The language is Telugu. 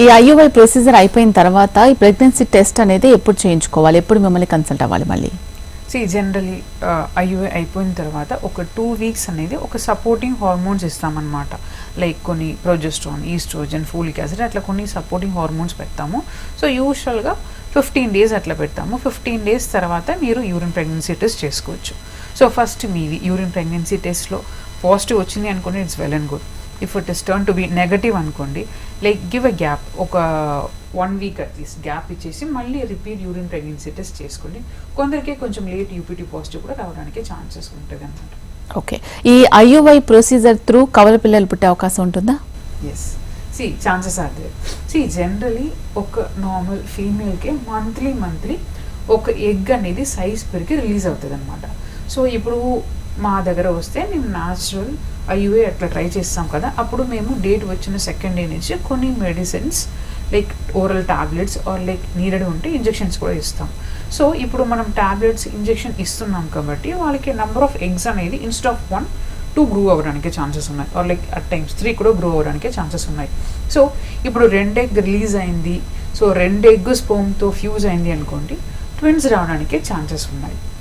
ఈ ఐయుఐ ప్రొసీజర్ అయిపోయిన తర్వాత ఈ ప్రెగ్నెన్సీ టెస్ట్ అనేది ఎప్పుడు చేయించుకోవాలి, ఎప్పుడు మిమ్మల్ని కన్సల్ట్ అవ్వాలి మళ్ళీ? జనరలీ ఐయుఐ అయిపోయిన తర్వాత ఒక 2 వీక్స్ అనేది ఒక సపోర్టింగ్ హార్మోన్స్ ఇస్తామన్నమాట. లైక్ కొన్ని ప్రొజెస్ట్రాన్, ఈస్ట్రోజన్, ఫోలిక్ యాసిడ్ అట్లా కొన్ని సపోర్టింగ్ హార్మోన్స్ పెడతాము. సో యూజువల్గా 15 డేస్ అట్లా పెడతాము. 15 డేస్ తర్వాత మీరు యూరిన్ ప్రెగ్నెన్సీ టెస్ట్ చేసుకోవచ్చు. సో ఫస్ట్ మీది యూరిన్ ప్రెగ్నెన్సీ టెస్ట్లో పాజిటివ్ వచ్చింది అనుకోండి, it's well and good. If it is turn to be negative అనుకోండి, లైక్ గివ్ అ గ్యాప్, ఒక 1 వీక్ అట్లీస్ట్ గ్యాప్ ఇచ్చేసి మళ్ళీ రిపీట్ యూరిన్ ప్రెగ్నెన్సీ టెస్ట్ చేసుకోండి. కొందరికి కొంచెం లేట్ యూపీటీ పాజిటివ్ కూడా రావడానికి ఛాన్సెస్ ఉంటుంది అన్నమాట. ఓకే, ఈ ఐయుఐ ప్రొసీజర్ త్రూ కవల పిల్లలు పుట్టే అవకాశం ఉంటుందా? Yes, chances are there. Generally ఒక నార్మల్ ఫీమేల్కి మంత్లీ ఒక ఎగ్ అనేది సైజ్ పెరిగి రిలీజ్ అవుతుంది అనమాట. సో ఇప్పుడు మా దగ్గర వస్తే మేము న్యాచురల్ ఐయుఐ అట్లా ట్రై చేస్తాం కదా, అప్పుడు మేము డేట్ వచ్చిన సెకండ్ డే నుంచి కొన్ని medicines like oral tablets or like needed ఉంటే ఇంజెక్షన్స్ కూడా ఇస్తాం. సో ఇప్పుడు మనం టాబ్లెట్స్ ఇంజెక్షన్ ఇస్తున్నాం కాబట్టి వాళ్ళకి నెంబర్ ఆఫ్ ఎగ్స్ అనేది ఇన్స్టెడ్ ఆఫ్ 1, 2 గ్రో అవ్వడానికి ఛాన్సెస్ ఉన్నాయి, ఆర్ లైక్ అట్ టైమ్స్ 3 కూడా గ్రో అవ్వడానికి ఛాన్సెస్ ఉన్నాయి. సో ఇప్పుడు 2 ఎగ్ రిలీజ్ అయింది, సో 2 ఎగ్ స్పోమ్తో ఫ్యూజ్ అయింది అనుకోండి, ట్విన్స్ రావడానికి ఛాన్సెస్ ఉన్నాయి.